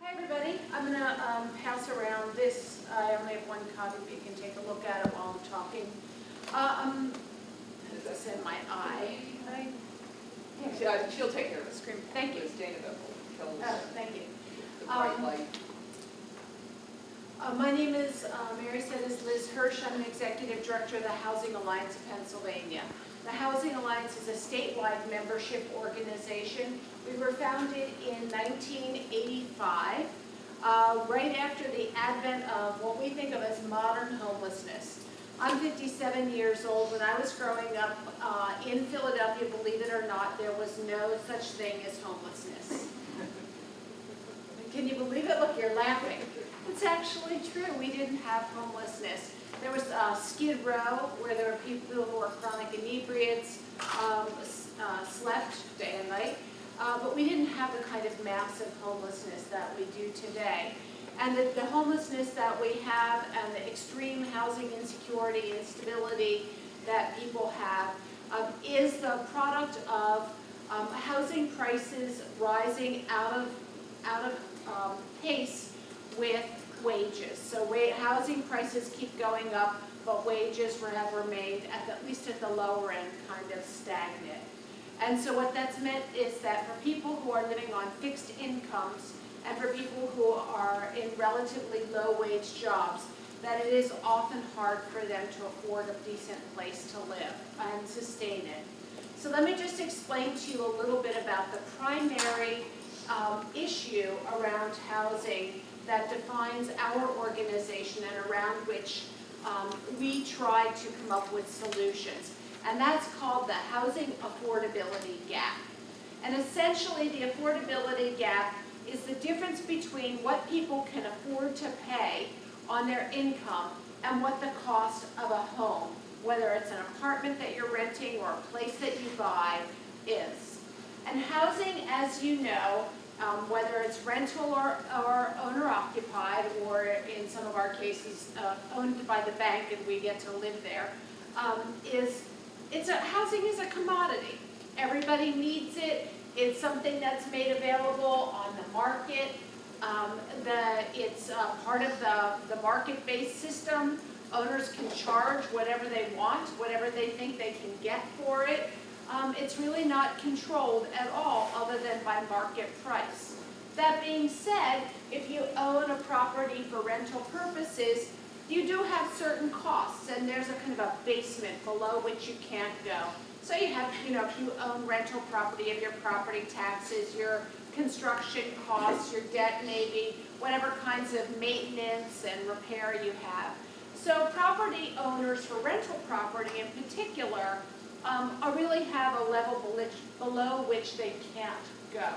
Hi everybody, I'm going to pass around this. I only have one copy, but you can take a look at it while I'm talking. Is this in my eye? She'll take care of it. Scream. Thank you. Dana will Thank you. the bright light. My name is, Mary said, is Liz Hersh. I'm the Executive Director of the Housing Alliance of Pennsylvania. The Housing Alliance is a statewide membership organization. We were founded in 1985, right after the advent of what we think of as modern homelessness. I'm 57 years old. When I was growing up in Philadelphia, believe it or not, there was no such thing as homelessness. Can you believe it? Look, you're laughing. It's actually true. We didn't have homelessness. There was Skid Row, where there were people who were chronic inebriates, slept day and night, but we didn't have the kind of massive homelessness that we do today. And the homelessness that we have and the extreme housing insecurity and instability that people have is the product of housing prices rising out of pace with wages. So housing prices keep going up, but wages have remained, at least at the lower end, kind of stagnant. And so what that's meant is that for people who are living on fixed incomes and for people who are in relatively low wage jobs, that it is often hard for them to afford a decent place to live and sustain it. So let me just explain to you a little bit about the primary issue around housing that defines our organization and around which we try to come up with solutions. And that's called the housing affordability gap. And essentially the affordability gap is the difference between what people can afford to pay on their income and what the cost of a home, whether it's an apartment that you're renting or a place that you buy, is. And housing, as you know, whether it's rental or owner-occupied, or in some of our cases owned by the bank and we get to live there, housing is a commodity. Everybody needs it. It's something that's made available on the market. It's part of the market-based system. Owners can charge whatever they want, whatever they think they can get for it. It's really not controlled at all other than by market price. That being said, if you own a property for rental purposes, you do have certain costs, and there's a kind of a basement below which you can't go. So you have, if you own rental property, you have your property taxes, your construction costs, your debt maybe, whatever kinds of maintenance and repair you have. So property owners for rental property in particular really have a level below which they can't go.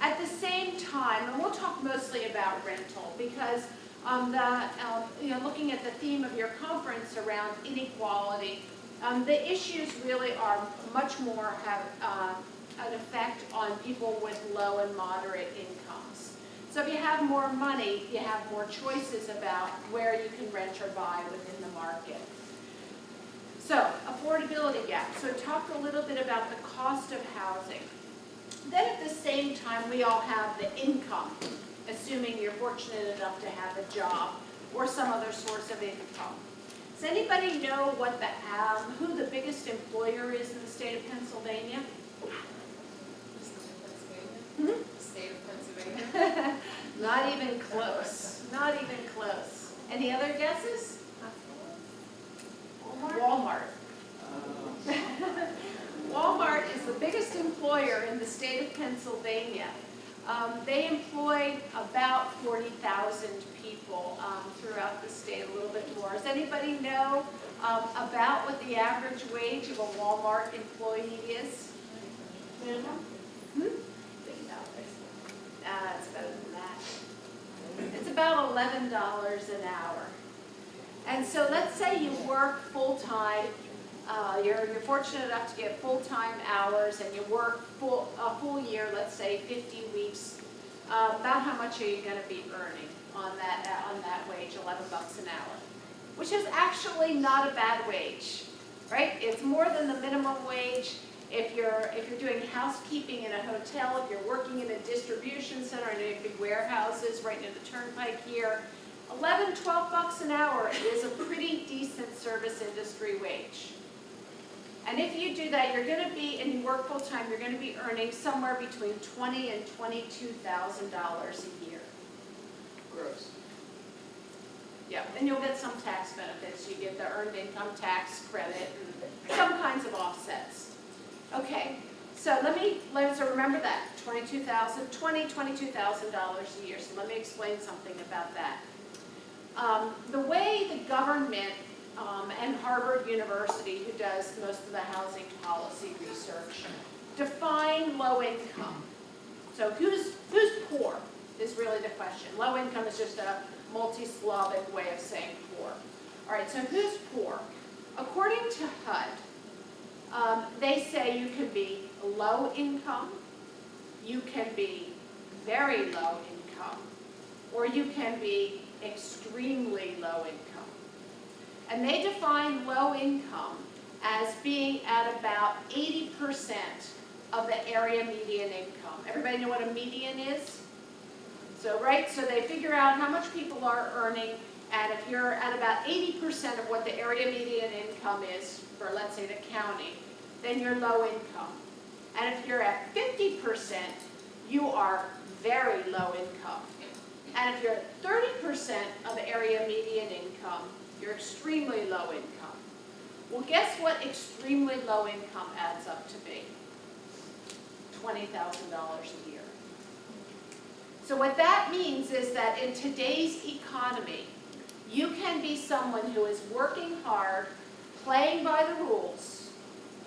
At the same time, and we'll talk mostly about rental because looking at the theme of your conference around inequality, the issues really are much more have an effect on people with low and moderate incomes. So if you have more money, you have more choices about where you can rent or buy within the market. So, affordability gap. So talk a little bit about the cost of housing. Then at the same time, we all have the income, assuming you're fortunate enough to have a job or some other source of income. Does anybody know what who the biggest employer is in the state of Pennsylvania? The state of Pennsylvania? Not even close. Not even close. Any other guesses? Walmart. Walmart is the biggest employer in the state of Pennsylvania. They employ about 40,000 people throughout the state, a little bit more. Does anybody know about what the average wage of a Walmart employee is? It's better than that. It's about $11 an hour. And so let's say you work full-time, you're fortunate enough to get full-time hours and you work a full year, let's say 50 weeks. About how much are you going to be earning on that wage, $11 an hour? Which is actually not a bad wage, right? It's more than the minimum wage. If you're doing housekeeping in a hotel, if you're working in a distribution center, and big warehouses right near the turnpike here, 11, 12 bucks an hour is a pretty decent service industry wage. And if you do that, you're going to be, and you work full time, you're going to be earning somewhere between $20,000 and $22,000 a year. Gross. Yeah, and you'll get some tax benefits. You get the earned income tax credit and some kinds of offsets. Okay, so let's remember that, $22,000 a year. So let me explain something about that. The way the government and Harvard University, who does most of the housing policy research, define low income. So who's poor is really the question. Low income is just a multi-syllabic way of saying poor. All right, so who's poor? According to HUD, they say you can be low income, you can be very low income, or you can be extremely low income. And they define low income as being at about 80% of the area median income. Everybody know what a median is? So, right, so they figure out how much people are earning, and if you're at about 80% of what the area median income is for, let's say, the county, then you're low income. And if you're at 50%, you are very low income. And if you're at 30% of the area median income, you're extremely low income. Well, guess what extremely low income adds up to be? $20,000 a year. So what that means is that in today's economy, you can be someone who is working hard, playing by the rules,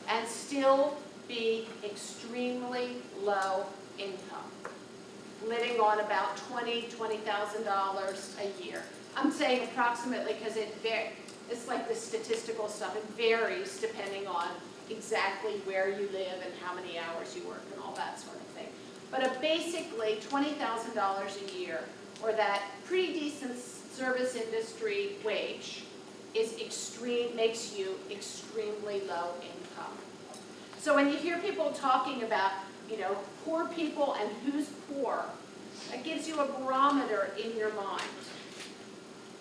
and still be extremely low income, living on about $20,000 a year. I'm saying approximately because it's like the statistical stuff. It varies depending on exactly where you live and how many hours you work and all that sort of thing. But basically $20,000 a year, or that pretty decent service industry wage, makes you extremely low income. So when you hear people talking about, poor people and who's poor, that gives you a barometer in your mind.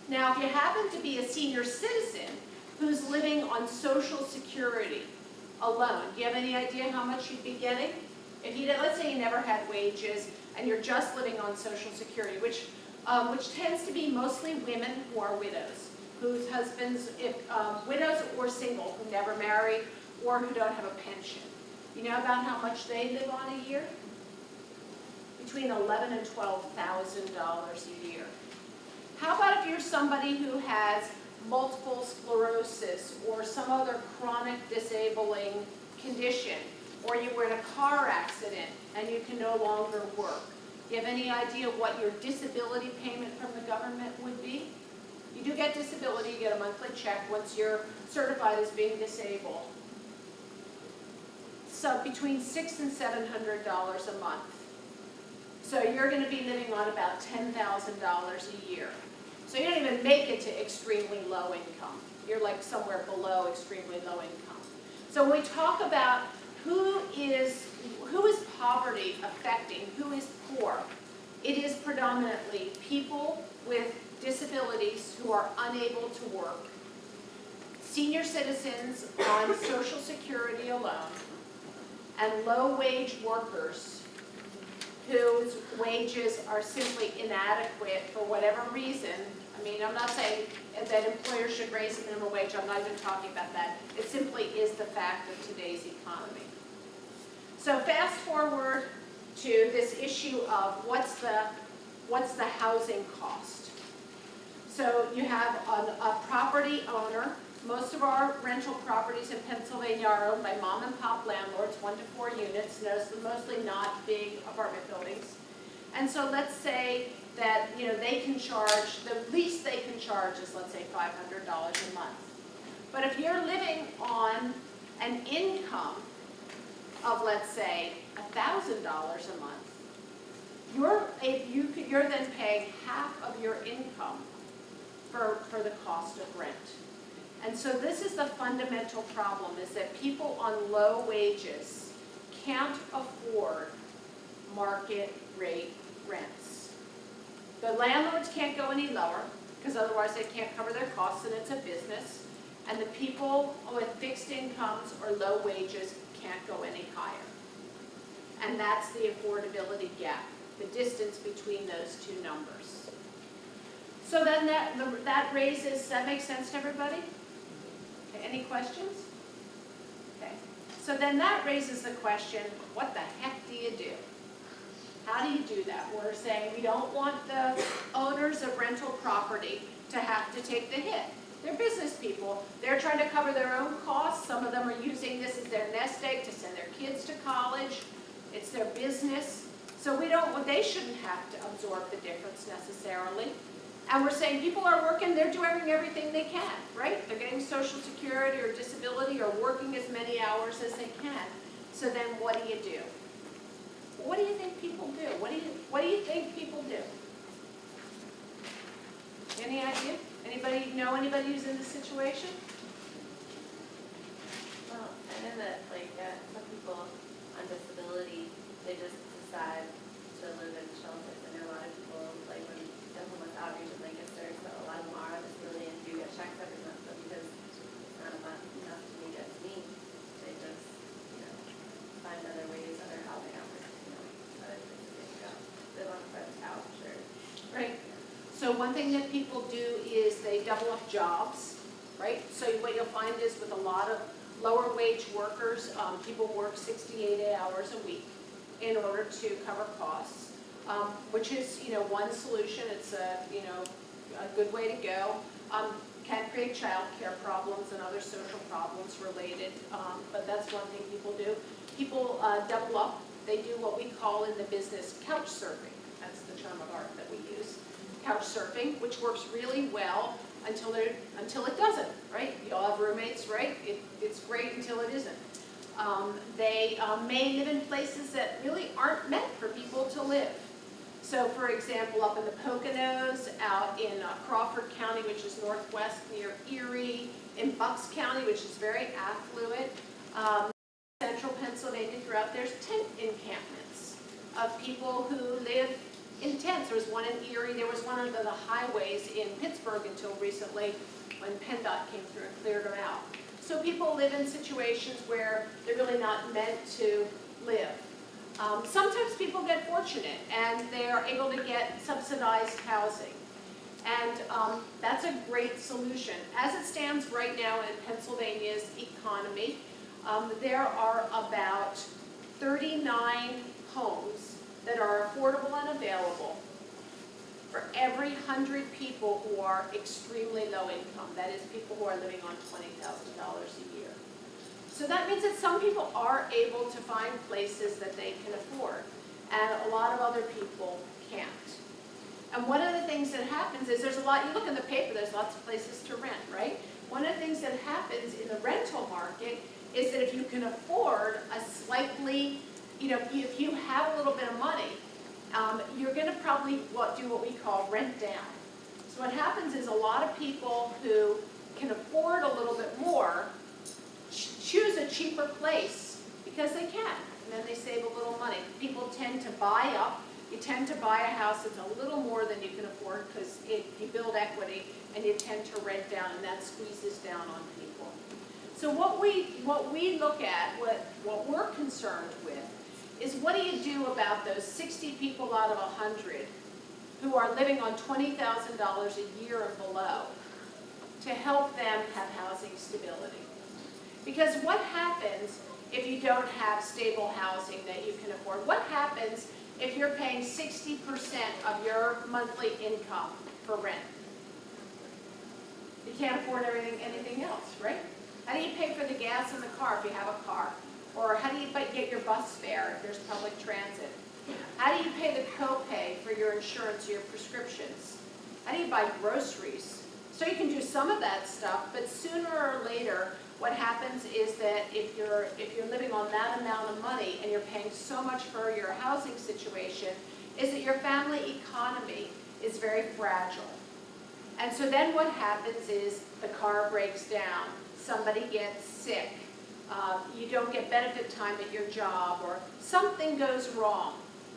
Now, if you happen to be a senior citizen who's living on Social Security alone, do you have any idea how much you'd be getting? If you, let's say you never had wages and you're just living on Social Security, which tends to be mostly women who are widows, whose husbands, widows or single, who never married or who don't have a pension. You know about how much they live on a year? Between $11,000 and $12,000 a year. How about if you're somebody who has multiple sclerosis or some other chronic disabling condition, or you were in a car accident and you can no longer work? Do you have any idea what your disability payment from the government would be? You do get disability, you get a monthly check once you're certified as being disabled. So between $600 and $700 a month. So you're going to be living on about $10,000 a year. So you don't even make it to extremely low income. You're like somewhere below extremely low income. So when we talk about who is poverty affecting, who is poor, it is predominantly people with disabilities who are unable to work, senior citizens on Social Security alone, and low-wage workers whose wages are simply inadequate for whatever reason. I mean, I'm not saying that employers should raise the minimum wage. I'm not even talking about that. It simply is the fact of today's economy. So fast forward to this issue of what's the housing cost. So you have a property owner. Most of our rental properties in Pennsylvania are owned by mom and pop landlords, 1 to 4 units, mostly not big apartment buildings. And so let's say that they can charge, the least they can charge is, let's say, $500 a month. But if you're living on an income of, let's say, $1,000 a month, you're then paying half of your income for the cost of rent. And so this is the fundamental problem, is that people on low wages can't afford market rate rents. The landlords can't go any lower, because otherwise they can't cover their costs and it's a business. And the people with fixed incomes or low wages can't go any higher. And that's the affordability gap, the distance between those two numbers. So then that raises, that makes sense to everybody? Okay, any questions? Okay. So then that raises the question, what the heck do you do? How do you do that? We're saying we don't want the owners of rental property to have to take the hit. They're business people. They're trying to cover their own costs. Some of them are using this as their nest egg to send their kids to college. It's their business. So they shouldn't have to absorb the difference necessarily. And we're saying people are working, they're doing everything they can, right? They're getting Social Security or disability or working as many hours as they can. So then what do you do? What do you think people do? What do you think people do? Any idea? Anybody know anybody who's in this situation? Well, I know that some people on disability, they just decide to live in shelters. I know a lot of people, like when the homeless outreach in Lancaster, so a lot of them are on disability and do get checks every month, but because it's not enough to meet its needs, they just, find other ways, other housing opportunities, other places they can go. Live on a friend's couch or. Right. So one thing that people do is they double up jobs, right? So what you'll find is with a lot of lower wage workers, people work 68 hours a week in order to cover costs, which is, one solution. It's a good way to go. Can create child care problems and other social problems related, but that's one thing people do. People double up. They do what we call in the business couch surfing. That's the term of art that we use. Couch surfing, which works really well until it doesn't, right? You all have roommates, right? It's great until it isn't. They may live in places that really aren't meant for people to live. So for example, up in the Poconos, out in Crawford County, which is northwest near Erie, in Bucks County, which is very affluent, central Pennsylvania throughout, there's tent encampments of people who live in tents. There was one in Erie, there was one under the highways in Pittsburgh until recently when PennDOT came through and cleared them out. So people live in situations where they're really not meant to live. Sometimes people get fortunate and they are able to get subsidized housing. And that's a great solution. As it stands right now in Pennsylvania's economy, there are about 39 homes that are affordable and available for every 100 people who are extremely low income. That is, people who are living on $20,000 a year. So that means that some people are able to find places that they can afford, and a lot of other people can't. And one of the things that happens is there's a lot, you look in the paper, there's lots of places to rent, right? One of the things that happens in the rental market is that if you can afford a slightly, if you have a little bit of money, you're going to probably do what we call rent down. So what happens is a lot of people who can afford a little bit more choose a cheaper place because they can, and then they save a little money. People tend to buy up. You tend to buy a house that's a little more than you can afford because you build equity, and you tend to rent down, and that squeezes down on people. So what we look at, what we're concerned with, is what do you do about those 60 people out of 100 who are living on $20,000 a year or below to help them have housing stability? Because what happens if you don't have stable housing that you can afford? What happens if you're paying 60% of your monthly income for rent? You can't afford anything else, right? How do you pay for the gas in the car if you have a car? Or how do you get your bus fare if there's public transit? How do you pay the copay for your insurance or your prescriptions? How do you buy groceries? So you can do some of that stuff, but sooner or later, what happens is that if you're living on that amount of money and you're paying so much for your housing situation, is that your family economy is very fragile. And so then what happens is the car breaks down, somebody gets sick, you don't get benefit time at your job, or something goes wrong,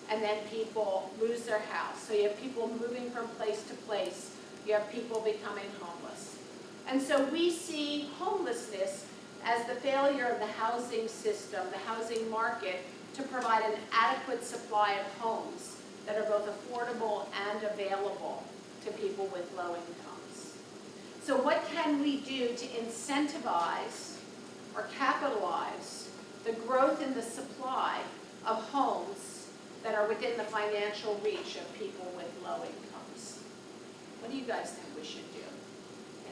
and then people lose their house. So you have people moving from place to place. You have people becoming homeless. And so we see homelessness as the failure of the housing system, the housing market, to provide an adequate supply of homes that are both affordable and available to people with low incomes. So what can we do to incentivize or capitalize the growth in the supply of homes that are within the financial reach of people with low incomes? What do you guys think we should do?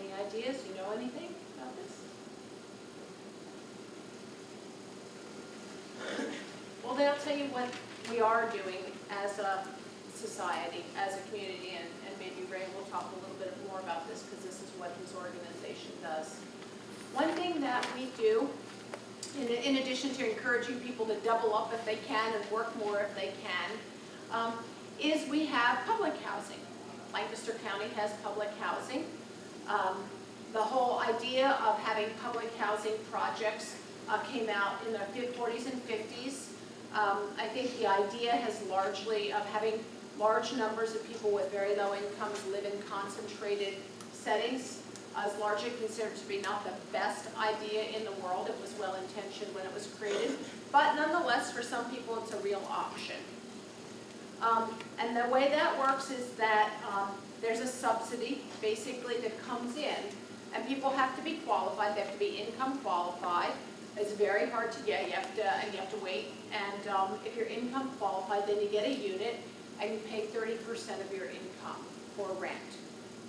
Any ideas? You know anything about this? Well, then I'll tell you what we are doing as a society, as a community, and maybe Ray will talk a little bit more about this because this is what his organization does. One thing that we do, in addition to encouraging people to double up if they can and work more if they can, is we have public housing. Lancaster County has public housing. The whole idea of having public housing projects came out in the 40s and 50s. I think the idea has largely of having large numbers of people with very low incomes live in concentrated settings is largely considered to be not the best idea in the world. It was well intentioned when it was created, but nonetheless, for some people, it's a real option. And the way that works is that there's a subsidy, basically, that comes in, and people have to be qualified. They have to be income qualified. It's very hard to get. You have to wait. And if you're income qualified, then you get a unit, and you pay 30% of your income for rent.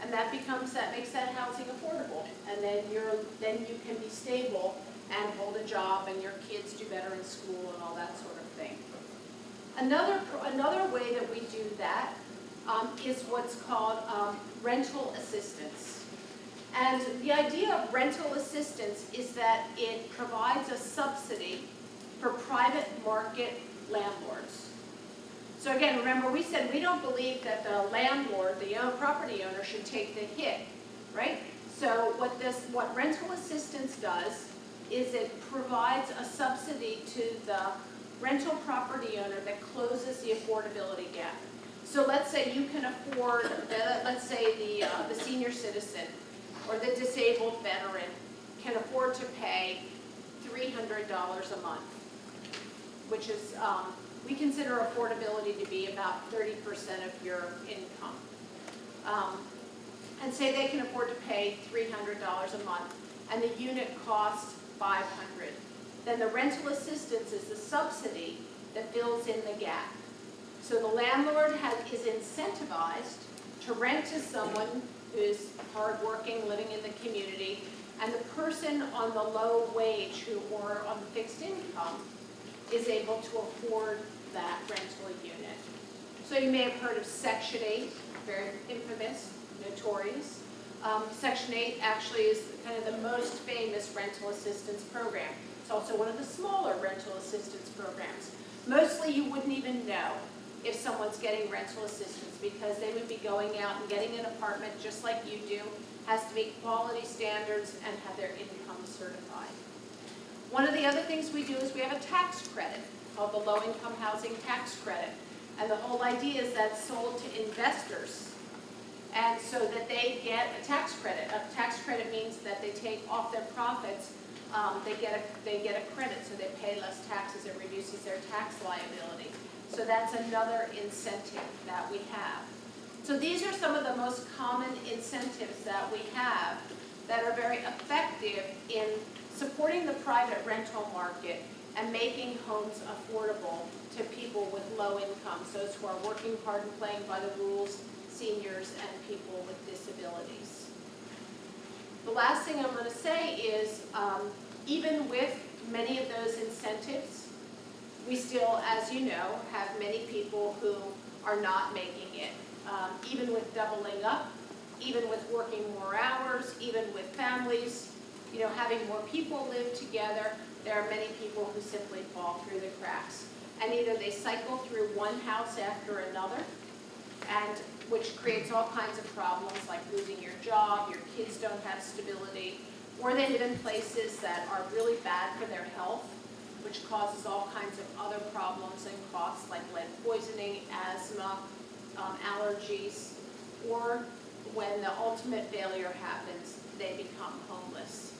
And that makes that housing affordable. And then you can be stable and hold a job, and your kids do better in school and all that sort of thing. Another way that we do that is what's called rental assistance. And the idea of rental assistance is that it provides a subsidy for private market landlords. So again, remember we said we don't believe that the landlord, the property owner, should take the hit, right? So what rental assistance does is it provides a subsidy to the rental property owner that closes the affordability gap. So let's say you can afford, let's say the senior citizen or the disabled veteran can afford to pay $300 a month, which is, we consider affordability to be about 30% of your income. And say they can afford to pay $300 a month, and the unit costs $500. Then the rental assistance is the subsidy that fills in the gap. So the landlord is incentivized to rent to someone who's hardworking, living in the community, and the person on the low wage or on the fixed income is able to afford that rental unit. So you may have heard of Section 8, very infamous, notorious. Section 8 actually is kind of the most famous rental assistance program. It's also one of the smaller rental assistance programs. Mostly you wouldn't even know if someone's getting rental assistance because they would be going out and getting an apartment just like you do, has to meet quality standards and have their income certified. One of the other things we do is we have a tax credit called the low-income housing tax credit. And the whole idea is that's sold to investors, and so that they get a tax credit. A tax credit means that they take off their profits, they get a credit, so they pay less taxes. It reduces their tax liability. So that's another incentive that we have. So these are some of the most common incentives that we have that are very effective in supporting the private rental market and making homes affordable to people with low incomes, those who are working hard and playing by the rules, seniors, and people with disabilities. The last thing I'm going to say is, even with many of those incentives, we still, as you know, have many people who are not making it. Even with doubling up, even with working more hours, even with families, having more people live together, there are many people who simply fall through the cracks. And either they cycle through one house after another, and which creates all kinds of problems like losing your job, your kids don't have stability, or they live in places that are really bad for their health, which causes all kinds of other problems and costs like lead poisoning, asthma, allergies, or when the ultimate failure happens, they become homeless.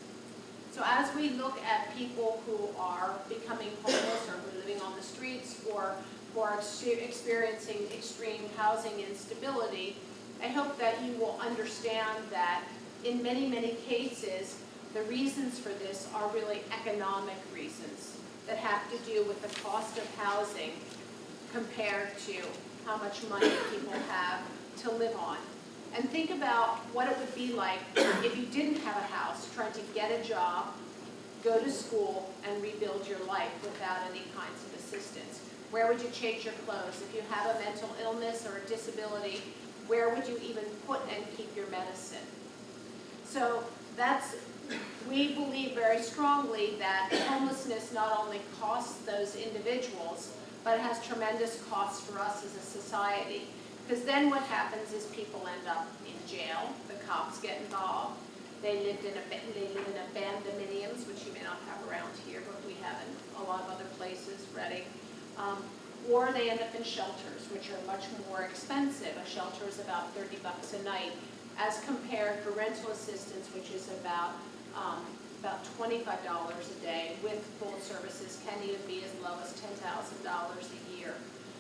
So as we look at people who are becoming homeless or who are living on the streets or who are experiencing extreme housing instability, I hope that you will understand that in many, many cases, the reasons for this are really economic reasons that have to do with the cost of housing compared to how much money people have to live on. And think about what it would be like if you didn't have a house, trying to get a job, go to school, and rebuild your life without any kinds of assistance. Where would you change your clothes? If you have a mental illness or a disability, where would you even put and keep your medicine? So we believe very strongly that homelessness not only costs those individuals, but it has tremendous costs for us as a society. Because then what happens is people end up in jail, the cops get involved, they live in abandonments, which you may not have around here, but we have in a lot of other places, Reading. Or they end up in shelters, which are much more expensive. A shelter is about $30 a night, as compared to rental assistance, which is about $25 a day with full services, can even be as low as $10,000 a year.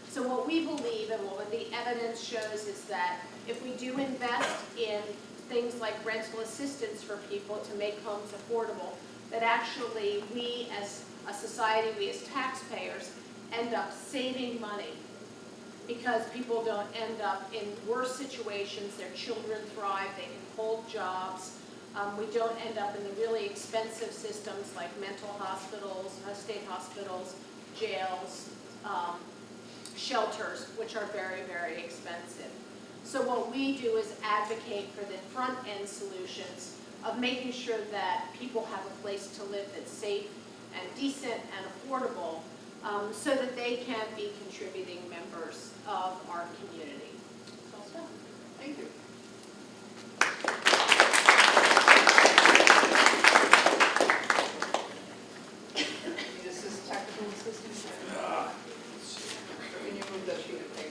So what we believe and what the evidence shows is that if we do invest in things like rental assistance for people to make homes affordable, that actually we as a society, we as taxpayers, end up saving money because people don't end up in worse situations, their children thrive, they can hold jobs. We don't end up in the really expensive systems like mental hospitals, state hospitals, jails, shelters, which are very, very expensive. So what we do is advocate for the front-end solutions of making sure that people have a place to live that's safe and decent and affordable, so that they can be contributing members of our community. So I'll stop. Thank you. This is technical assistance. Can you move that sheet of paper?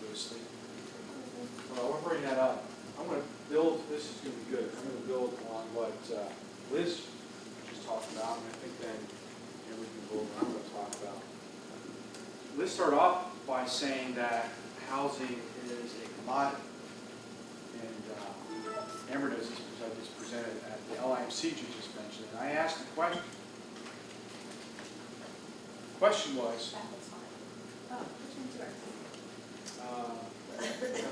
Loosely. Well, we're bringing that up. I'm going to build, this is going to be good, I'm going to build on what Liz just talked about, and I think then we can build on what I'm going to talk about. Liz started off by saying that housing is a commodity. And Amber knows this because I just presented at the LIMC you just mentioned, and I asked a question. The question was, That was fine. Oh, which one's yours?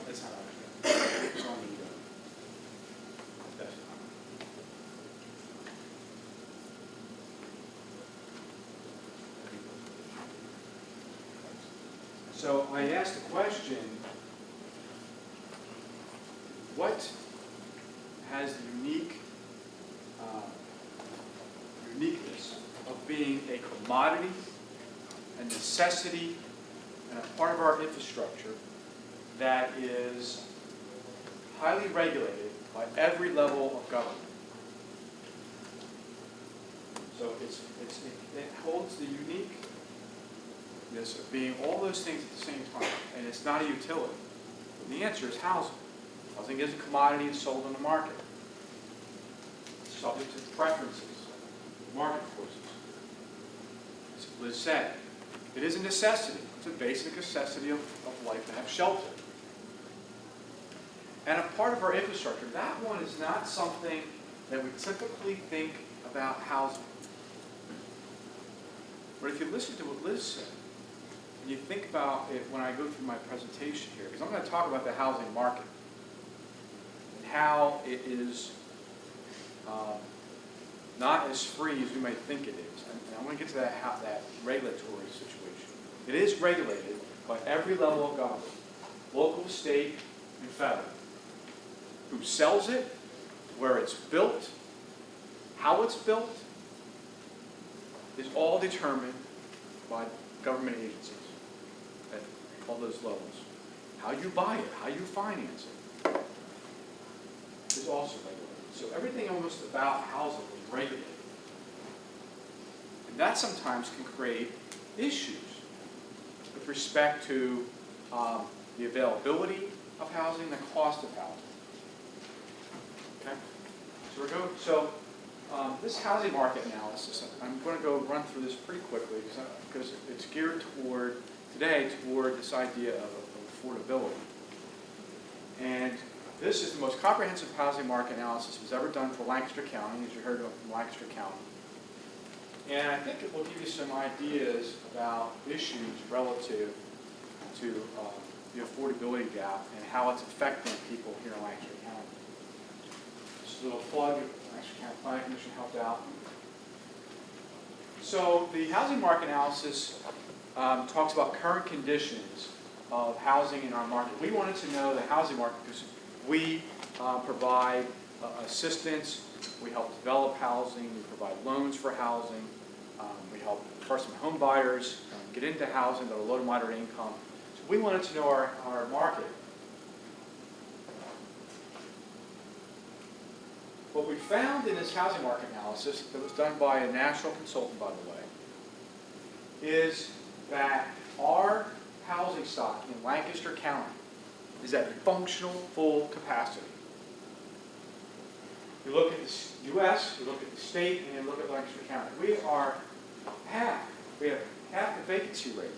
that's not ours. It's on the, that's not. So I asked the question, what has the uniqueness of being a commodity, a necessity, and a part of our infrastructure that is highly regulated by every level of government? So it holds the uniqueness of being all those things at the same time, and it's not a utility. And the answer is housing. Housing is a commodity, it's sold on the market. It's subject to preferences, market forces. As Liz said, it is a necessity. It's a basic necessity of life to have shelter. And a part of our infrastructure, that one is not something that we typically think about housing. But if you listen to what Liz said, and you think about it when I go through my presentation here, because I'm going to talk about the housing market and how it is not as free as we might think it is. And I want to get to that regulatory situation. It is regulated by every level of government, local, state, and federal. Who sells it, where it's built, how it's built, is all determined by government agencies. Okay? all those levels. How you buy it, how you finance it, is also regulated. So everything almost about housing is regulated. And that sometimes can create issues with respect to the availability of housing, the cost of housing. Okay? So this housing market analysis, I'm going to go run through this pretty quickly because it's geared toward this idea of affordability. And this is the most comprehensive housing market analysis was ever done for Lancaster County, as you heard from Lancaster County. And I think it will give you some ideas about issues relative to the affordability gap and how it's affecting people here in Lancaster County. Just a little plug, Lancaster County Planning Commission helped out. So the housing market analysis talks about current conditions of housing in our market. We wanted to know the housing market because we provide assistance, we help develop housing, we provide loans for housing, we help first-time home buyers get into housing that are low to moderate income. So we wanted to know our market. What we found in this housing market analysis that was done by a national consultant, by the way, is that our housing stock in Lancaster County is at functional full capacity. You look at the U.S., you look at the state, and you look at Lancaster County. We have half the vacancy rate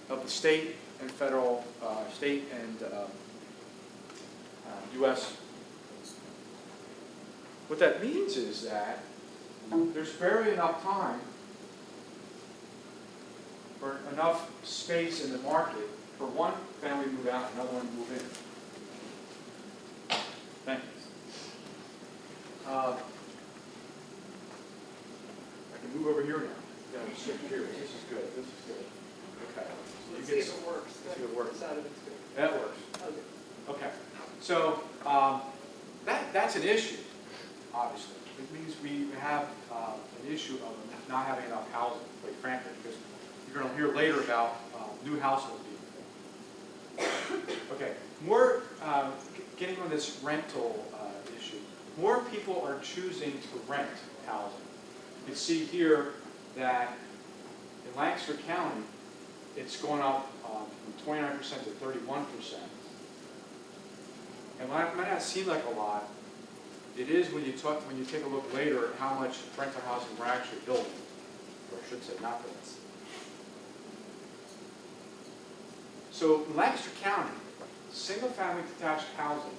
of the state and federal, state and U.S. What that means is that there's barely enough time or enough space in the market for one family to move out and another one to move in. Thank you. I can move over here now. Yeah, shift here. This is good. This is good. Okay. Let's see if it works. Let's see if it works. That it's good. That works. Okay. So that's an issue, obviously. It means we have an issue of not having enough housing, quite frankly, because you're going to hear later about new households being built. Okay. More getting on this rental issue. More people are choosing to rent housing. You can see here that in Lancaster County, it's gone up from 29% to 31%. And it might not seem like a lot. It is when you take a look later at how much rental housing we're actually building, or I should say not building. So in Lancaster County, single-family detached housing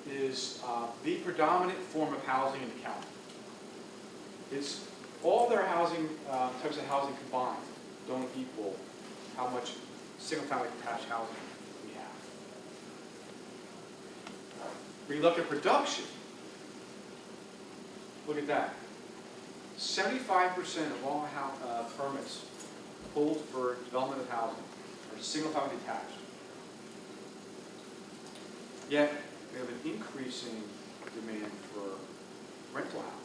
is the predominant form of housing in the county. It's all their housing, types of housing combined don't equal how much single-family detached housing we have. When you look at production, look at that. 75% of all permits pulled for development of housing are single-family detached. Yet, we have an increasing demand for rental housing.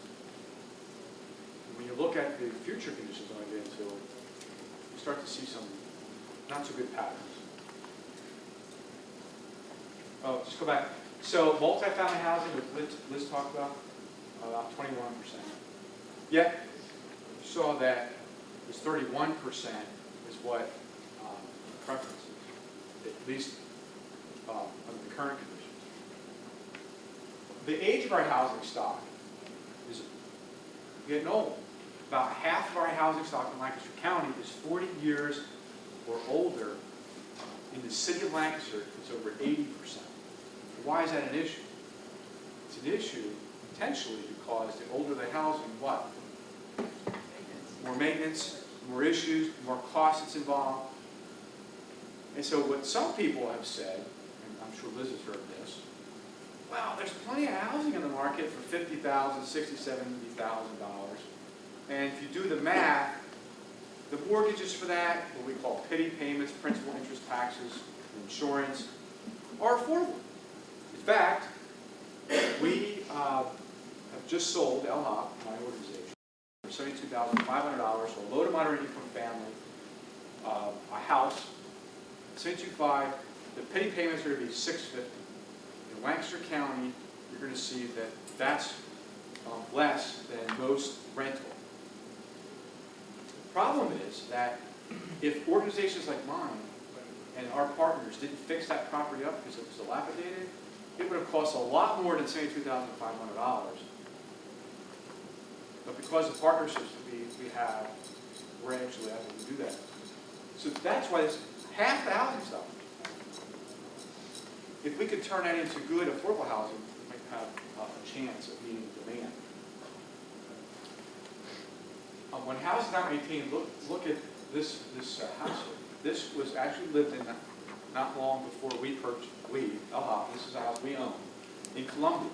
When you look at the future conditions I'm going to get into, you start to see some not so good patterns. Oh, just go back. So multifamily housing, which Liz talked about 21%. Yet, you saw that this 31% is what preference is, at least under the current conditions. The age of our housing stock is getting old. About half of our housing stock in Lancaster County is 40 years or older. In the city of Lancaster, it's over 80%. Why is that an issue? It's an issue potentially because the older the housing, what? More maintenance, more issues, more costs that's involved. And so what some people have said, and I'm sure Liz has heard this, well, there's plenty of housing in the market for $50,000, $60,000, $70,000. And if you do the math, the mortgages for that, what we call pity payments, principal, interest, taxes, insurance, are affordable. In fact, we have just sold LHOP, my organization, for $72,500 to a low to moderate income family a house, say 2.5, the penny payments are going to be $650. In Lancaster County, you're going to see that that's less than most rental. The problem is that if organizations like mine and our partners didn't fix that property up because it was dilapidated, it would have cost a lot more than $72,500. But because of partnerships that we have, we're actually able to do that. So that's why it's half the housing stuff. If we could turn that into good affordable housing, we might have a chance of meeting demand. When houses is not maintained, look at this house here. This was actually lived in not long before we purchased, this is a house we own in Columbia.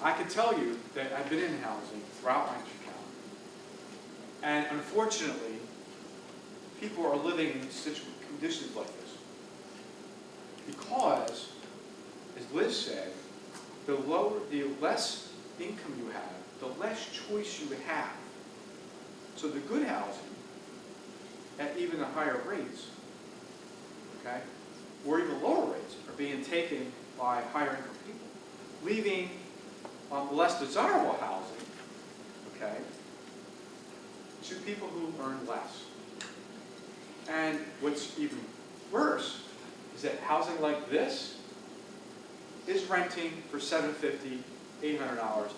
I can tell you that I've been in housing throughout Lancaster County. And unfortunately, people are living in such conditions like this. Because, as Liz said, the less income you have, the less choice you would have. So the good housing, at even the higher rates, okay, or even lower rates, are being taken by higher income people, leaving less desirable housing, okay, to people who earn less. And what's even worse is that housing like this is renting for $750, $800 a month.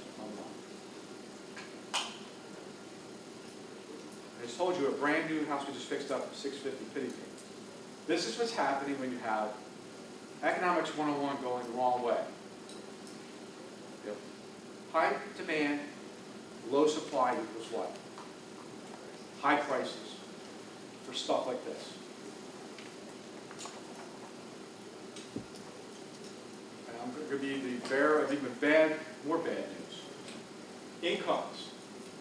I just told you a brand new house we just fixed up, $650 penny payment. This is what's happening when you have economics 101 going the wrong way. You have high demand, low supply equals what? High prices for stuff like this. And I'm going to be the bearer of even more bad news. Incomes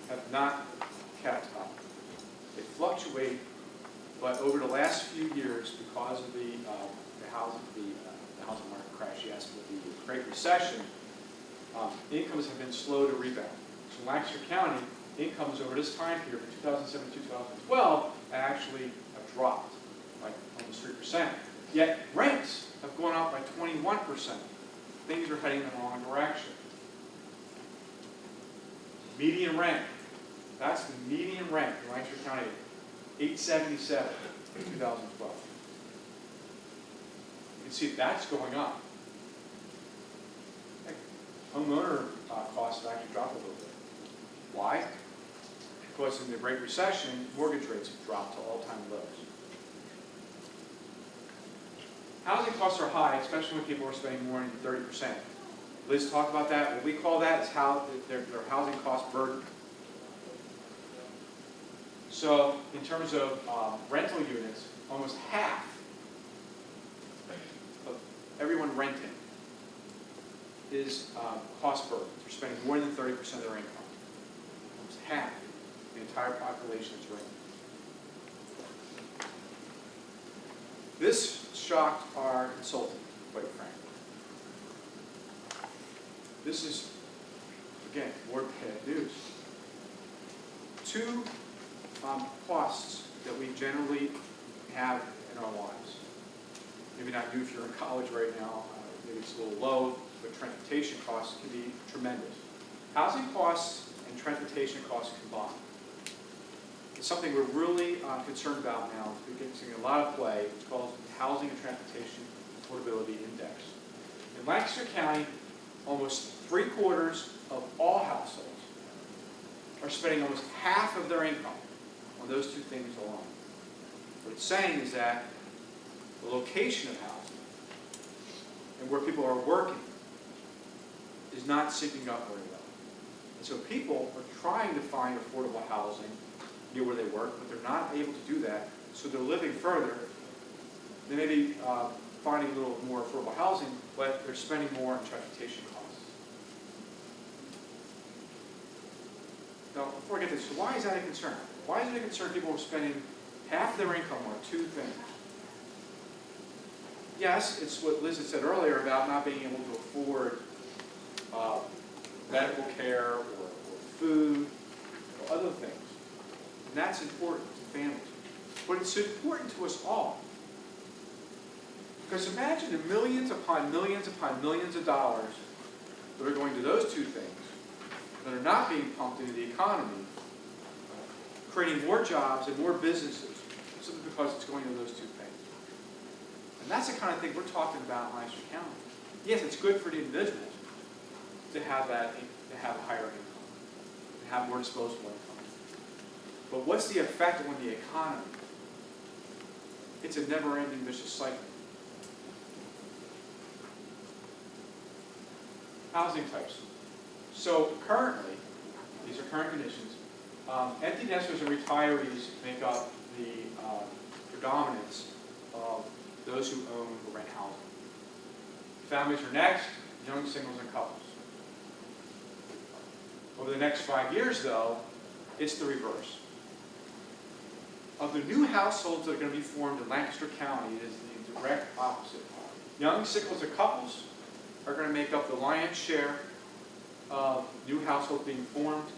have not kept up. They fluctuate, but over the last few years, because of the housing market crash, yes, with the Great Recession, incomes have been slow to rebound. So in Lancaster County, incomes over this time period, from 2007 to 2012, actually have dropped, like almost 3%. Yet rents have gone up by 21%. Things are heading in the wrong direction. Median rent. That's the median rent in Lancaster County, $877 in 2012. You can see that's going up. Homeowner costs have actually dropped a little bit. Why? Because in the Great Recession, mortgage rates have dropped to all-time lows. Housing costs are high, especially when people are spending more than 30%. Liz talked about that. What we call that is how their housing cost burden. So in terms of rental units, almost half of everyone renting is cost burden. They're spending more than 30% of their income. Almost half the entire population is renting. This shocked our consultant, quite frankly. This is, again, more bad news. Two costs that we generally have in our lives. Maybe not you if you're in college right now, maybe it's a little low, but transportation costs can be tremendous. Housing costs and transportation costs combined. It's something we're really concerned about now. It's been getting a lot of play. It's called the Housing and Transportation Affordability Index. In Lancaster County, almost 3/4 of all households are spending almost half of their income on those two things alone. What it's saying is that the location of housing and where people are working is not syncing up very well. And so people are trying to find affordable housing near where they work, but they're not able to do that, so they're living further. They may be finding a little more affordable housing, but they're spending more on transportation costs. Now, before I get this, so why is that a concern? Why is it a concern people are spending half their income on two things? Yes, it's what Liz had said earlier about not being able to afford medical care or food or other things. And that's important to families. but it's important to us all. Because imagine the millions upon millions upon millions of dollars that are going to those two things that are not being pumped into the economy, creating more jobs and more businesses simply because it's going to those two things. And that's the kind of thing we're talking about in Lancaster County. Yes, it's good for the individuals to have a higher income, to have more disposable income. But what's the effect on the economy? It's a never-ending vicious cycle. Housing types. So currently, these are current conditions, empty nesters and retirees make up the predominance of those who own or rent housing. Families are next, young singles and couples. Over the next 5 years, though, it's the reverse. Of the new households that are going to be formed in Lancaster County, it is the direct opposite. Young singles and couples are going to make up the lion's share of new households being formed,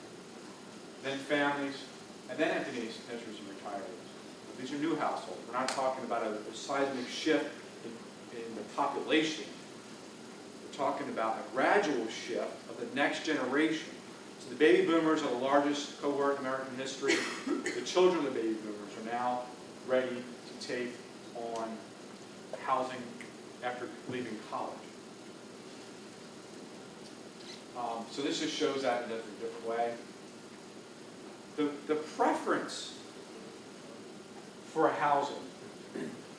then families, and then empty nesters and retirees. These are new households. We're not talking about a seismic shift in the population. We're talking about a gradual shift of the next generation. So the baby boomers are the largest cohort in American history. The children of the baby boomers are now ready to take on housing after leaving college. So this just shows that in a different way. The preference for housing,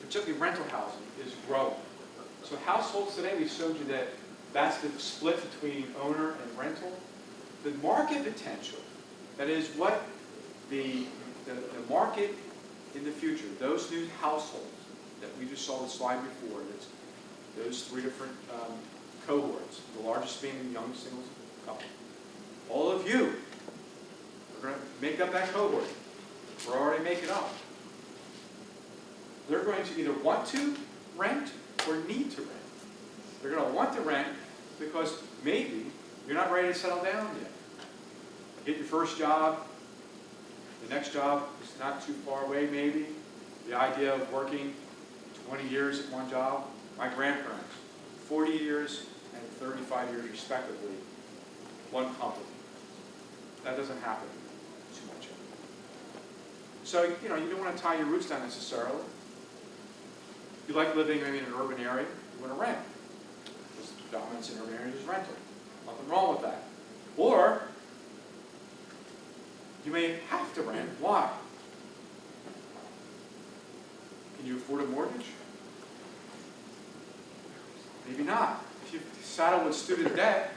particularly rental housing, is growing. So households today, we showed you that that's the split between owner and rental. The market potential, that is what the market in the future, those new households that we just saw the slide before, that's those three different cohorts, the largest being the young singles couple. All of you are going to make up that cohort. We're already making up. They're going to either want to rent or need to rent. They're going to want to rent because maybe you're not ready to settle down yet. Get your first job. The next job is not too far away, maybe. The idea of working 20 years at one job. My grandparents, 40 years and 35 years respectively, one company. That doesn't happen too much. So, you don't want to tie your roots down necessarily. If you like living maybe in an urban area, you want to rent. Because the dominance in urban areas is rental. Nothing wrong with that. Or, you may have to rent. Why? Can you afford a mortgage? Maybe not. If you saddle with student debt,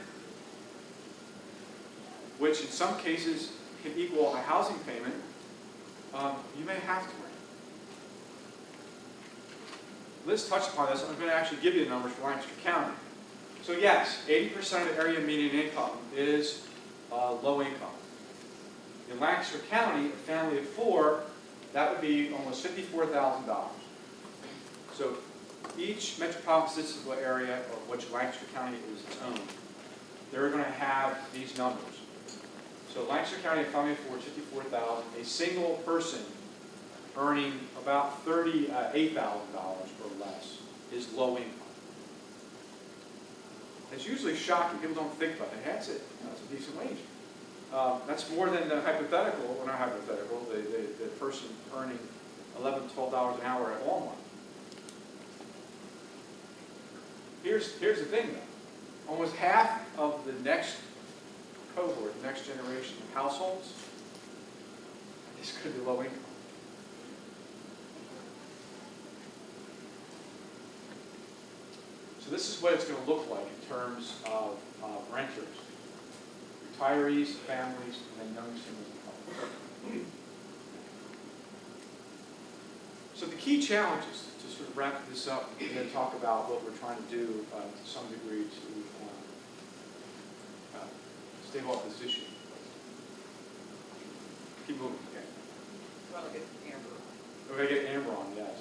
which in some cases can equal a housing payment, you may have to rent. Liz touched upon this. I'm going to actually give you the numbers for Lancaster County. So yes, 80% of the area median income is low income. In Lancaster County, a family of 4, that would be almost $54,000. So each metropolitan statistical area, of which Lancaster County is its own, they're going to have these numbers. So Lancaster County, a family of 4, is $54,000. A single person earning about $38,000 or less is low income. It's usually shocking. People don't think about it. That's it. That's a decent wage. That's more than the hypothetical, well not hypothetical, the person earning $11, $12 an hour at Walmart. Here's the thing though. Almost half of the next cohort, the next generation of households, is going to be low income. So this is what it's going to look like in terms of renters, retirees, families, and then young singles and couples. So the key challenges, to sort of wrap this up and then talk about what we're trying to do to some degree to stave off this issue. Keep moving. Okay. Well, get Amber. We're going to get Amber on, yes.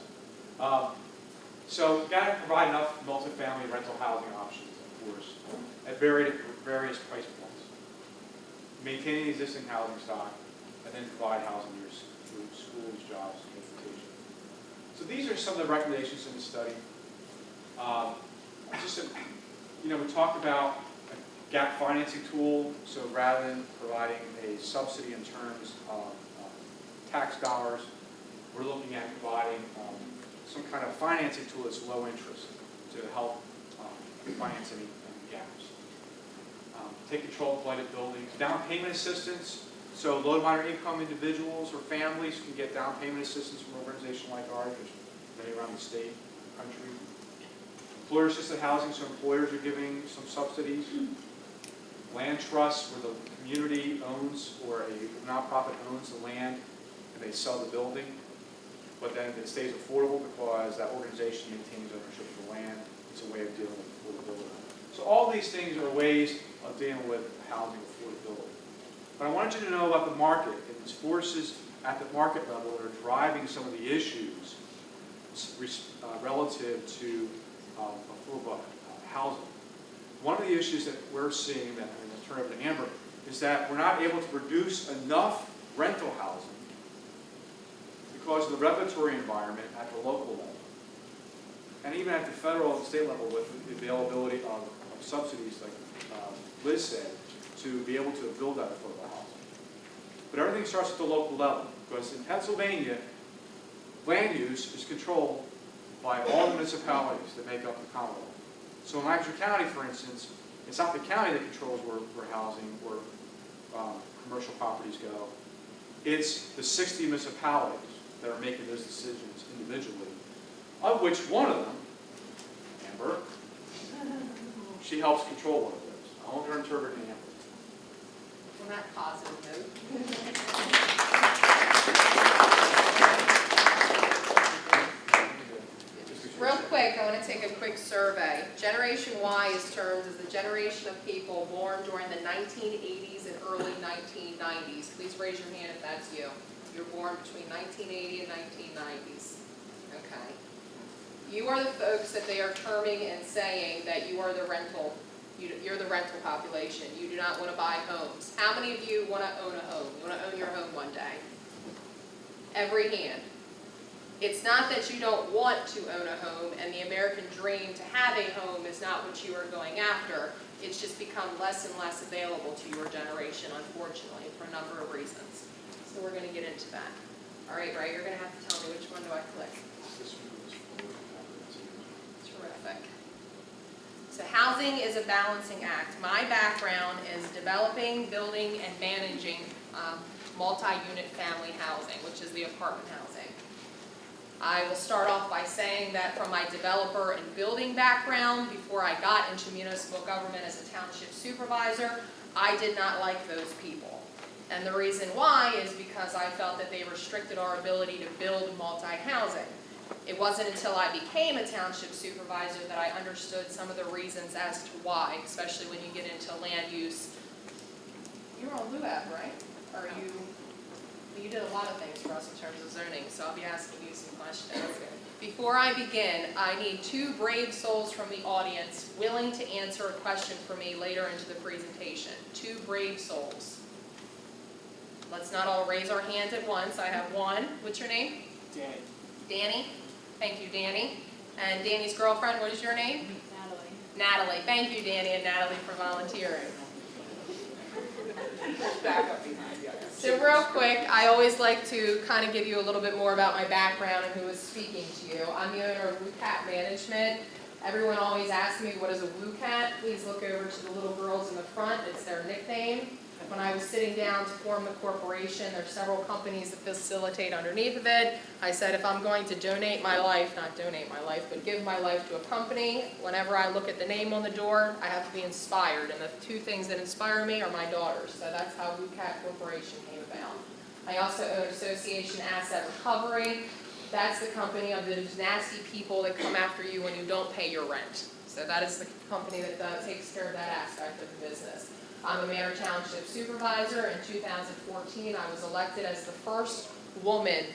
So we've got to provide enough multifamily rental housing options, of course, at various price points. Maintaining existing housing stock, and then provide housing through schools, jobs, and transportation. So these are some of the recommendations in the study. We talked about a gap financing tool. So rather than providing a subsidy in terms of tax dollars, we're looking at providing some kind of financing tool that's low interest to help finance any gaps. Take control of blighted buildings. Down payment assistance. So low to moderate income individuals or families can get down payment assistance from an organization like ours. There's many around the state, country. Employer-assisted housing, so employers are giving some subsidies. Land trusts, where the community owns or a nonprofit owns the land and they sell the building, but then it stays affordable because that organization maintains ownership of the land. It's a way of dealing with affordability. So all these things are ways of dealing with housing affordability. But I wanted you to know about the market and its forces at the market level that are driving some of the issues relative to affordable housing. One of the issues that we're seeing, that I'm going to turn over to Amber, is that we're not able to produce enough rental housing because of the regulatory environment at the local level. And even at the federal and state level with the availability of subsidies, like Liz said, to be able to build that affordable housing. But everything starts at the local level, because in Pennsylvania, land use is controlled by all the municipalities that make up the Commonwealth. So in Lancaster County, for instance, it's not the county that controls where housing or commercial properties go. It's the 60 municipalities that are making those decisions individually, of which one of them, Amber, she helps control one of those. I want her to interpret Amber. On that positive note. Real quick, I want to take a quick survey. Generation Y is termed as the generation of people born during the 1980s and early 1990s. Please raise your hand if that's you. You're born between 1980 and 1990s. Okay. You are the folks that they are terming and saying that you are the rental. You're the rental population. You do not want to buy homes. How many of you want to own a home? You want to own your home one day? Every hand. It's not that you don't want to own a home and the American dream to have a home is not what you are going after. It's just become less and less available to your generation, unfortunately, for a number of reasons. So we're going to get into that. All right, Ray, you're going to have to tell me which one do I click. Terrific. So housing is a balancing act. My background is developing, building, and managing multi-unit family housing, which is the apartment housing. I will start off by saying that from my developer and building background, before I got into municipal government as a township supervisor, I did not like those people. And the reason why is because I felt that they restricted our ability to build multi-housing. It wasn't until I became a township supervisor that I understood some of the reasons as to why, especially when you get into land use. You're on LUAB, right? Or you did a lot of things for us in terms of zoning, so I'll be asking you some questions. Before I begin, I need two brave souls from the audience willing to answer a question for me later into the presentation. Two brave souls. Let's not all raise our hands at once. I have one. What's your name? Danny. Danny. Thank you, Danny. And Danny's girlfriend, what is your name? Natalie. Natalie. Thank you, Danny and Natalie, for volunteering. Back up behind you. So real quick, I always like to kind of give you a little bit more about my background and who is speaking to you. I'm the owner of WooCat Management. Everyone always asks me, what is a WooCat? Please look over to the little girls in the front. It's their nickname. When I was sitting down to form the corporation, there's several companies that facilitate underneath of it. I said if I'm going to donate my life, not donate my life, but give my life to a company, whenever I look at the name on the door, I have to be inspired. And the two things that inspire me are my daughters. So that's how WooCat Corporation came about. I also own Association Asset Recovery. That's the company of those nasty people that come after you when you don't pay your rent. So that is the company that takes care of that aspect of the business. I'm a Manor Township supervisor. In 2014, I was elected as the first woman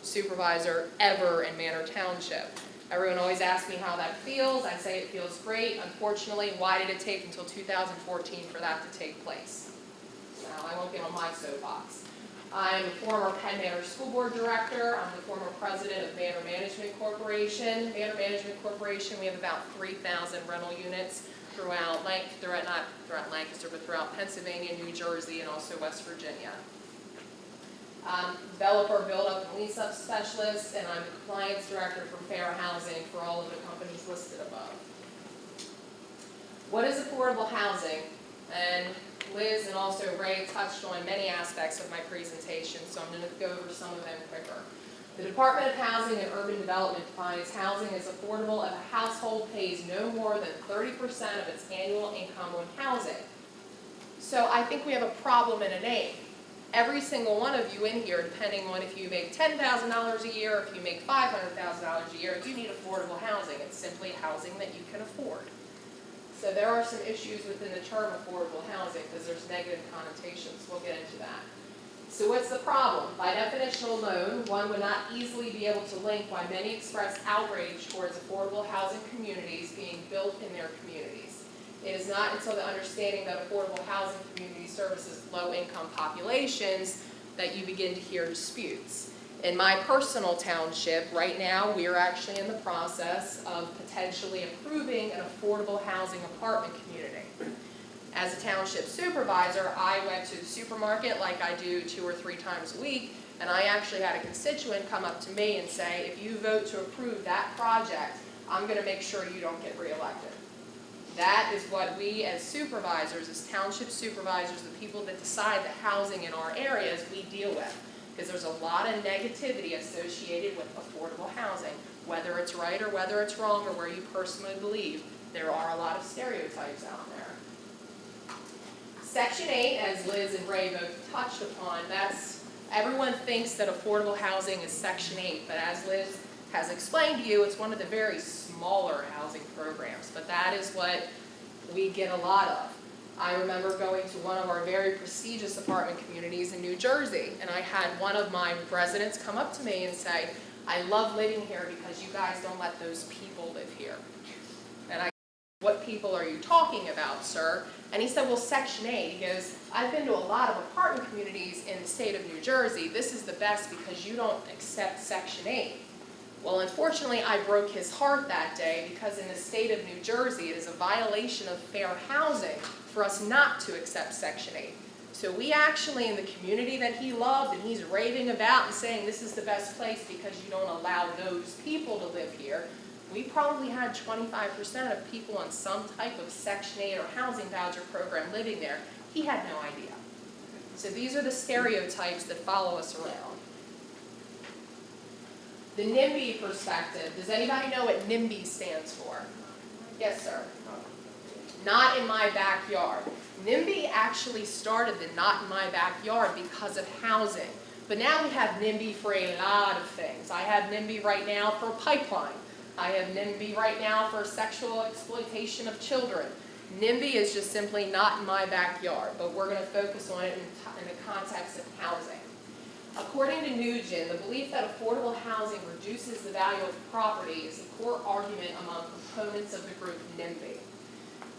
supervisor ever in Manor Township. Everyone always asks me how that feels. I say it feels great. Unfortunately, why did it take until 2014 for that to take place? Now, I won't get on my soapbox. I'm a former Penn Manor School Board Director. I'm the former president of Manor Management Corporation. Manor Management Corporation, we have about 3,000 rental units throughout Lancaster, but throughout Pennsylvania, New Jersey, and also West Virginia. Developer, build-up, and lease-up specialist, and I'm the compliance director for Fair Housing for all of the companies listed above. What is affordable housing? And Liz and also Ray touched on many aspects of my presentation, so I'm going to go over some of them quicker. The Department of Housing and Urban Development defines housing as affordable if a household pays no more than 30% of its annual income on housing. So I think we have a problem in a name. Every single one of you in here, depending on if you make $10,000 a year, if you make $500,000 a year, you need affordable housing. It's simply housing that you can afford. So there are some issues within the term affordable housing because there's negative connotations. We'll get into that. So what's the problem? By definition alone, one would not easily be able to link why many express outrage towards affordable housing communities being built in their communities. It is not until the understanding that affordable housing community services low-income populations that you begin to hear disputes. In my personal township, right now, we are actually in the process of potentially approving an affordable housing apartment community. As a township supervisor, I went to the supermarket like I do 2 or 3 times a week, and I actually had a constituent come up to me and say, if you vote to approve that project, I'm going to make sure you don't get reelected. That is what we as supervisors, as township supervisors, the people that decide the housing in our areas, we deal with. Because there's a lot of negativity associated with affordable housing. Whether it's right or whether it's wrong or where you personally believe, there are a lot of stereotypes out there. Section 8, as Liz and Ray both touched upon, everyone thinks that affordable housing is Section 8, but as Liz has explained to you, it's one of the very smaller housing programs, but that is what we get a lot of. I remember going to one of our very prestigious apartment communities in New Jersey, and I had one of my residents come up to me and say, I love living here because you guys don't let those people live here. And I said, what people are you talking about, sir? And he said, well, Section 8. He goes, I've been to a lot of apartment communities in the state of New Jersey. This is the best because you don't accept Section 8. Well, unfortunately, I broke his heart that day because in the state of New Jersey, it is a violation of fair housing for us not to accept Section 8. So we actually, in the community that he loved and he's raving about and saying this is the best place because you don't allow those people to live here, we probably had 25% of people on some type of Section 8 or housing voucher program living there. He had no idea. So these are the stereotypes that follow us around. The NIMBY perspective. Does anybody know what NIMBY stands for? Yes, sir. Not in my backyard. NIMBY actually started the not in my backyard because of housing. But now we have NIMBY for a lot of things. I have NIMBY right now for pipeline. I have NIMBY right now for sexual exploitation of children. NIMBY is just simply not in my backyard, but we're going to focus on it in the context of housing. According to Nugent, the belief that affordable housing reduces the value of property is the core argument among components of the group NIMBY.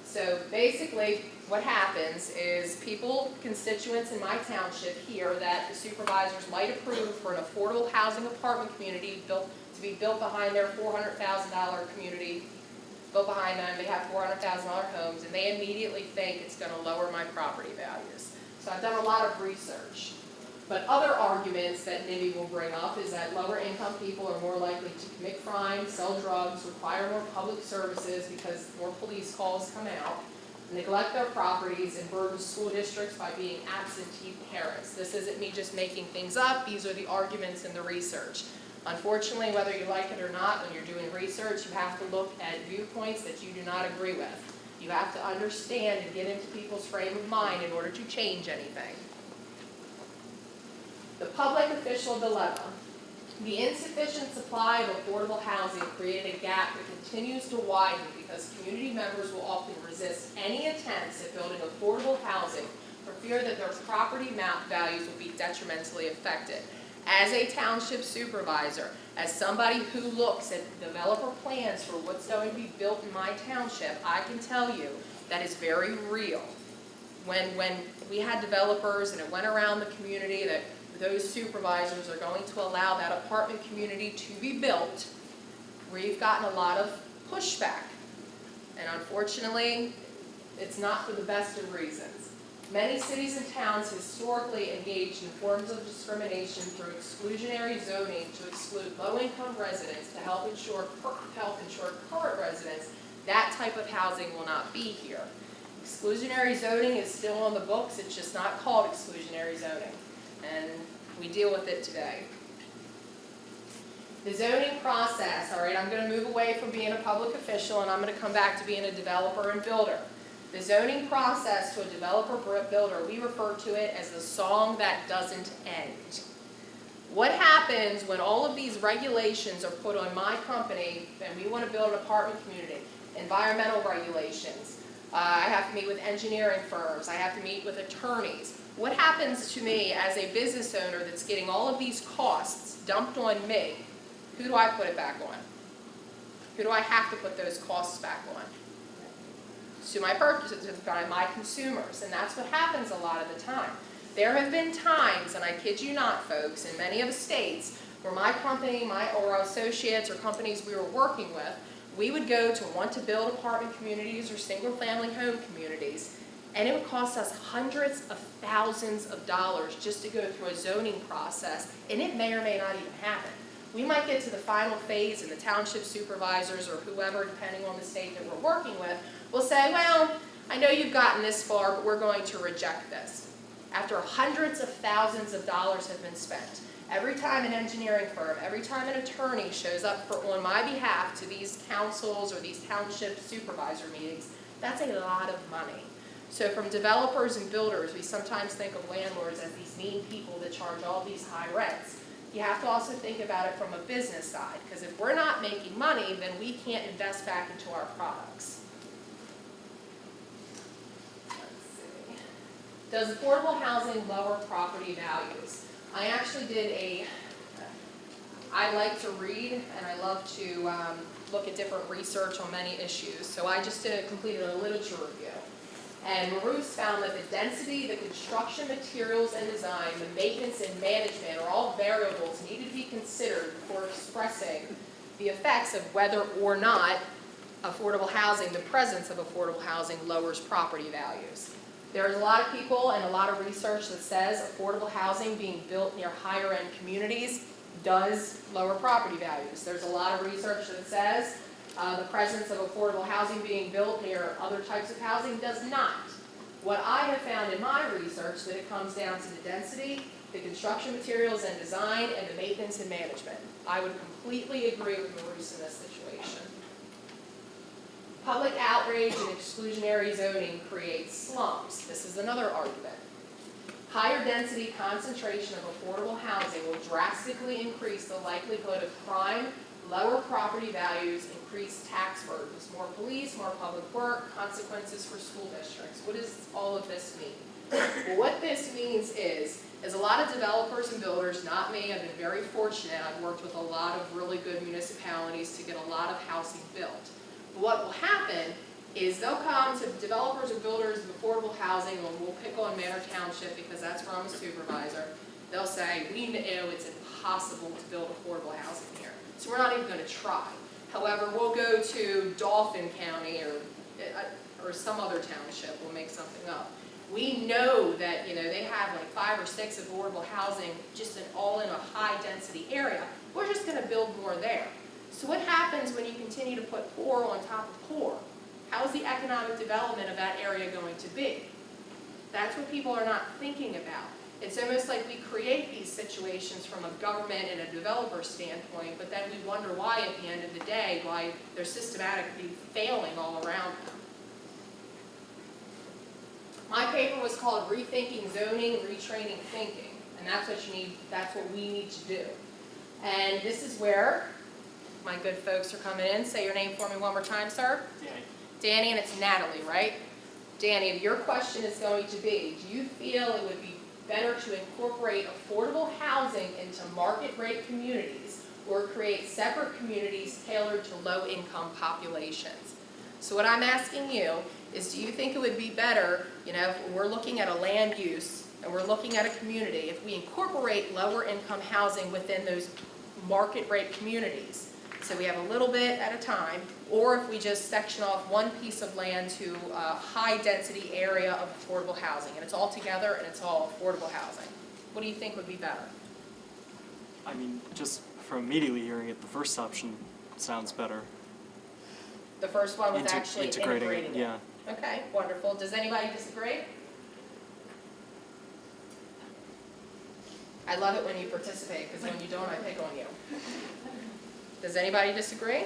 So basically, what happens is constituents in my township hear that the supervisors might approve for an affordable housing apartment community to be built behind their $400,000 community, built behind them, they have $400,000 homes, and they immediately think it's going to lower my property values. So I've done a lot of research. But other arguments that NIMBY will bring up is that lower income people are more likely to commit crime, sell drugs, require more public services because more police calls come out, neglect their properties, and burden school districts by being absentee parents. This isn't me just making things up, these are the arguments in the research. Unfortunately, whether you like it or not, when you're doing research, you have to look at viewpoints that you do not agree with. You have to understand and get into people's frame of mind in order to change anything. The public official dilemma. The insufficient supply of affordable housing created a gap that continues to widen because community members will often resist any attempts at building affordable housing for fear that their property values will be detrimentally affected. As a township supervisor, as somebody who looks at developer plans for what's going to be built in my township, I can tell you that is very real. When we had developers and it went around the community that those supervisors are going to allow that apartment community to be built, we've gotten a lot of pushback. And unfortunately, it's not for the best of reasons. Many cities and towns historically engaged in forms of discrimination through exclusionary zoning to exclude low-income residents to help ensure current residents that type of housing will not be here. Exclusionary zoning is still on the books, it's just not called exclusionary zoning, and we deal with it today. The zoning process, all right, I'm going to move away from being a public official and I'm going to come back to being a developer and builder. The zoning process to a developer builder, we refer to it as the song that doesn't end. What happens when all of these regulations are put on my company and we want to build an apartment community? Environmental regulations. I have to meet with engineering firms. I have to meet with attorneys. What happens to me as a business owner that's getting all of these costs dumped on me? Who do I put it back on? Who do I have to put those costs back on? To my purchasers, my consumers, and that's what happens a lot of the time. There have been times, and I kid you not, folks, in many of the states where my company, or associates or companies we were working with, we would go to want to build apartment communities or single-family home communities, and it would cost us hundreds of thousands of dollars just to go through a zoning process, and it may or may not even happen. We might get to the final phase and the township supervisors or whoever, depending on the state that we're working with, will say, well, I know you've gotten this far, but we're going to reject this. After hundreds of thousands of dollars have been spent, every time an engineering firm, every time an attorney shows up on my behalf to these councils or these township supervisor meetings, that's a lot of money. So from developers and builders, we sometimes think of landlords as these mean people that charge all these high rents. You have to also think about it from a business side, because if we're not making money, then we can't invest back into our products. Does affordable housing lower property values? I actually I like to read and I love to look at different research on many issues. So I just completed a literature review. And Maroos found that the density, the construction materials and design, the maintenance and management are all variables needed to be considered before expressing the effects of whether or not affordable housing, the presence of affordable housing, lowers property values. There's a lot of people and a lot of research that says affordable housing being built near higher end communities does lower property values. There's a lot of research that says the presence of affordable housing being built near other types of housing does not. What I have found in my research that it comes down to the density, the construction materials and design, and the maintenance and management. I would completely agree with Maroos in this situation. Public outrage and exclusionary zoning creates slums. This is another argument. Higher density concentration of affordable housing will drastically increase the likelihood of crime, lower property values, increased tax burdens, more police, more public work, consequences for school districts. What does all of this mean? Well, what this means is a lot of developers and builders, not me, I've been very fortunate. I've worked with a lot of really good municipalities to get a lot of housing built. What will happen is they'll come to developers or builders of affordable housing, and we'll pick on Manor Township because that's where I'm a supervisor. They'll say, we know it's impossible to build affordable housing here, so we're not even going to try. However, we'll go to Dauphin County or some other township, we'll make something up. We know that they have like 5 or 6 affordable housing just all in a high density area. We're just going to build more there. So what happens when you continue to put poor on top of poor? How is the economic development of that area going to be? That's what people are not thinking about. It's almost like we create these situations from a government and a developer standpoint, but then we wonder why at the end of the day, why they're systematically failing all around them. My paper was called Rethinking Zoning, Retraining Thinking, and that's what we need to do. And this is where my good folks are coming in. Say your name for me one more time, sir. Danny. Danny, and it's Natalie, right? Danny, your question is going to be, do you feel it would be better to incorporate affordable housing into market rate communities or create separate communities tailored to low-income populations? So what I'm asking you is, do you think it would be better, if we're looking at a land use and we're looking at a community, if we incorporate lower income housing within those market rate communities, so we have a little bit at a time, or if we just section off one piece of land to a high density area of affordable housing, and it's all together and it's all affordable housing. What do you think would be better? I mean, just from immediately hearing it, the first option sounds better. The first one was actually Integrating integrating it. Yeah. Okay, wonderful. Does anybody disagree? I love it when you participate, because when you don't, I pick on you. Does anybody disagree?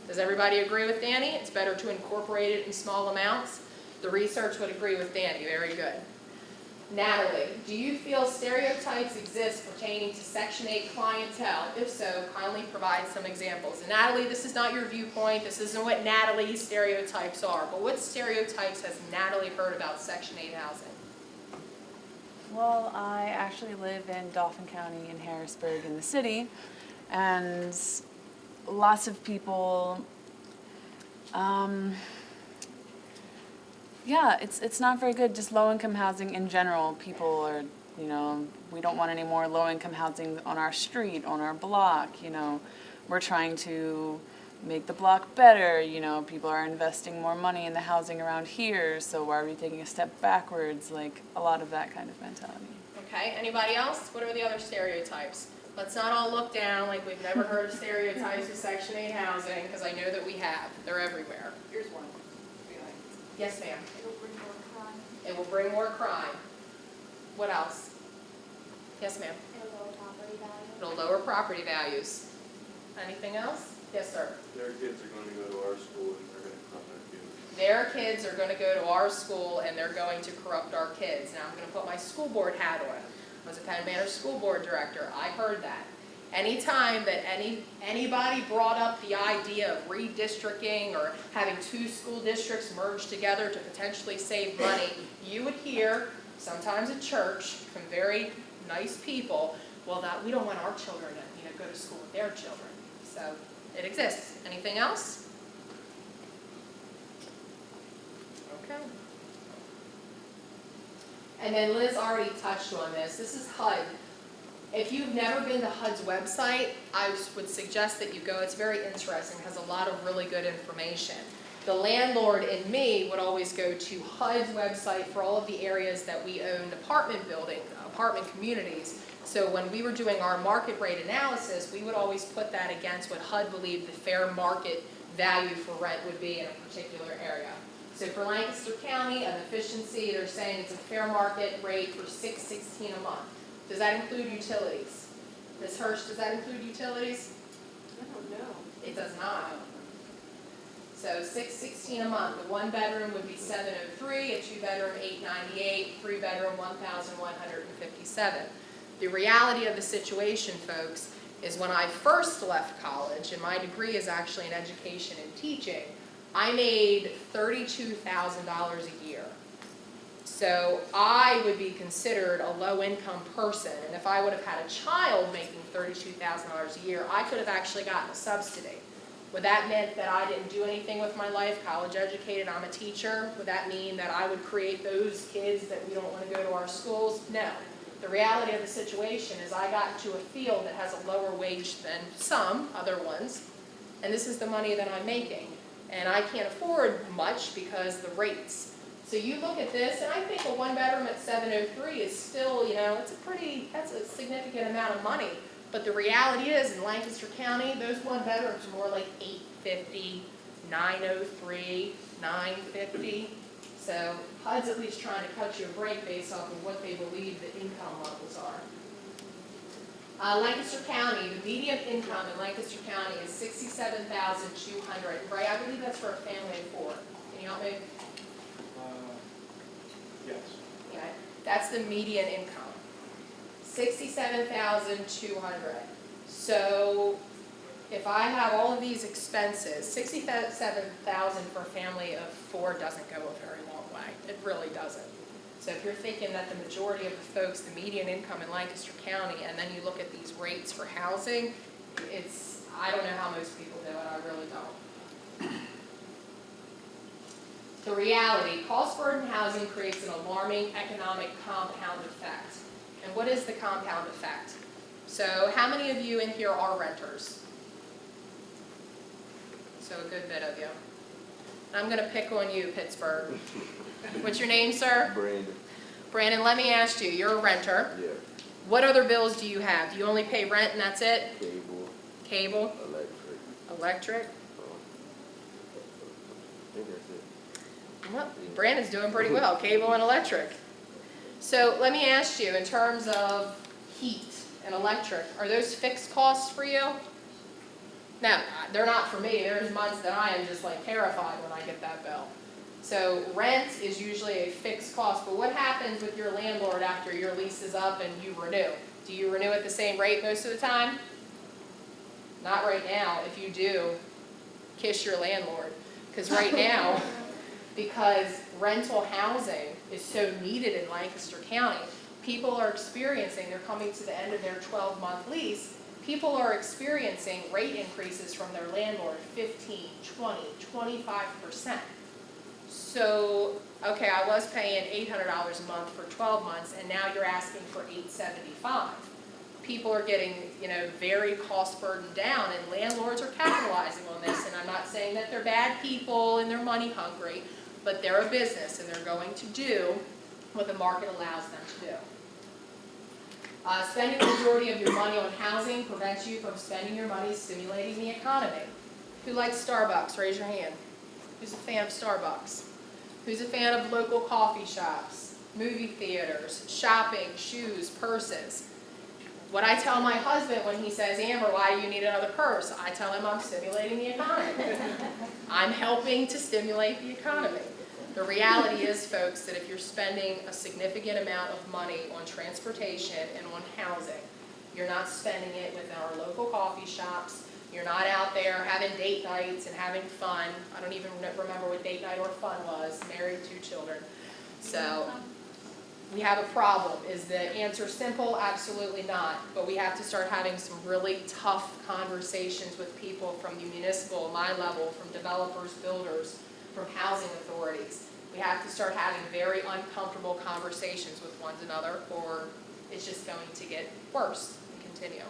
Does everybody agree with Danny? It's better to incorporate it in small amounts. The research would agree with Danny. Very good. Natalie, do you feel stereotypes exist pertaining to Section 8 clientele? If so, kindly provide some examples. And Natalie, this is not your viewpoint. This isn't what Natalie's stereotypes are. But what stereotypes has Natalie heard about Section 8 housing? Well, I actually live in Dauphin County in Harrisburg in the city, and lots of people, yeah, it's not very good. Just low-income housing in general. People are, we don't want any more low-income housing on our street, on our block. We're trying to make the block better. People are investing more money in the housing around here, so why are we taking a step backwards? Like a lot of that kind of mentality. Okay, anybody else? What are the other stereotypes? Let's not all look down like we've never heard of stereotypes with Section 8 housing, because I know that we have. They're everywhere. Here's one. Yes, ma'am. It'll bring more crime. It will bring more crime. What else? Yes, ma'am. It'll lower property value. It'll lower property values. Anything else? Yes, sir. Their kids are going to go to our school and they're going to come at you. Their kids are going to go to our school and they're going to corrupt our kids. Now I'm going to put my school board hat on. I was a Penn Manor school board director. I heard that. Anytime that anybody brought up the idea of redistricting or having two school districts merged together to potentially save money, you would hear, sometimes at church, from very nice people, well, that we don't want our children to go to school with their children. So it exists. Anything else? Okay. And then Liz already touched on this. This is HUD. If you've never been to HUD's website, I would suggest that you go. It's very interesting. It has a lot of really good information. The landlord in me would always go to HUD's website for all of the areas that we owned apartment communities. So when we were doing our market rate analysis, we would always put that against what HUD believed the fair market value for rent would be in a particular area. So for Lancaster County, an efficiency, they're saying it's a fair market rate for $6.16 a month. Does that include utilities? Ms. Hersh, does that include utilities? I don't know. It does not. So $6.16 a month. A one bedroom would be $703, a two bedroom $898, three bedroom $1,157. The reality of the situation, folks, is when I first left college, and my degree is actually in education and teaching, I made $32,000 a year. So I would be considered a low-income person, and if I would have had a child making $32,000 a year, I could have actually gotten a subsidy. Would that mean that I didn't do anything with my life, college educated, I'm a teacher? Would that mean that I would create those kids that we don't want to go to our schools? No. The reality of the situation is I got into a field that has a lower wage than some other ones, and this is the money that I'm making. And I can't afford much because the rates. So you look at this, and I think a one bedroom at $703 is still, that's a significant amount of money. But the reality is, in Lancaster County, those one bedrooms are more like $850, $903, $950. So HUD's at least trying to cut you a break based off of what they believe the income levels are. Lancaster County, the median income in Lancaster County is $67,200. Right, I believe that's for a family of four. Can you help me? Yes. Okay, that's the median income. $67,200. So if I have all of these expenses, $67,000 for a family of four doesn't go a very long way. It really doesn't. So if you're thinking that the majority of the folks, the median income in Lancaster County, and then you look at these rates for housing, I don't know how most people do it, I really don't. The reality, cost burden housing creates an alarming economic compound effect. And what is the compound effect? So how many of you in here are renters? So a good bit of you. I'm gonna pick on you, Pittsburgh. What's your name, sir? Brandon. Brandon, let me ask you, you're a renter. Yeah. What other bills do you have? Do you only pay rent and that's it? Cable, Cable, electric. electric? I think that's it. Well, Brandon's doing pretty well, cable and electric. So let me ask you, in terms of heat and electric, are those fixed costs for you? No, they're not for me. There's months that I am just like terrified when I get that bill. So rent is usually a fixed cost, but what happens with your landlord after your lease is up and you renew? Do you renew at the same rate most of the time? Not right now. If you do, kiss your landlord. Because right now, because rental housing is so needed in Lancaster County, people are experiencing, they're coming to the end of their 12-month lease, people are experiencing rate increases from their landlord, 15, 20, 25%. So, okay, I was paying $800 a month for 12 months, and now you're asking for $875. People are getting, very cost burdened down, and landlords are capitalizing on this. And I'm not saying that they're bad people and they're money hungry, but they're a business and they're going to do what the market allows them to do. Spending the majority of your money on housing prevents you from spending your money stimulating the economy. Who likes Starbucks? Raise your hand. Who's a fan of Starbucks? Who's a fan of local coffee shops, movie theaters, shopping, shoes, purses? What I tell my husband when he says, Amber, why do you need another purse? I tell him I'm stimulating the economy. I'm helping to stimulate the economy. The reality is, folks, that if you're spending a significant amount of money on transportation and on housing, you're not spending it within our local coffee shops. You're not out there having date nights and having fun. I don't even remember what date night or fun was. Married, 2 children. So we have a problem. Is the answer simple? Absolutely not. But we have to start having some really tough conversations with people from the municipal, my level, from developers, builders, from housing authorities. We have to start having very uncomfortable conversations with one another, or it's just going to get worse and continue.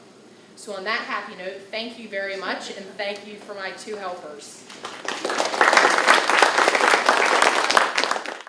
So on that happy note, thank you very much, and thank you for my 2 helpers.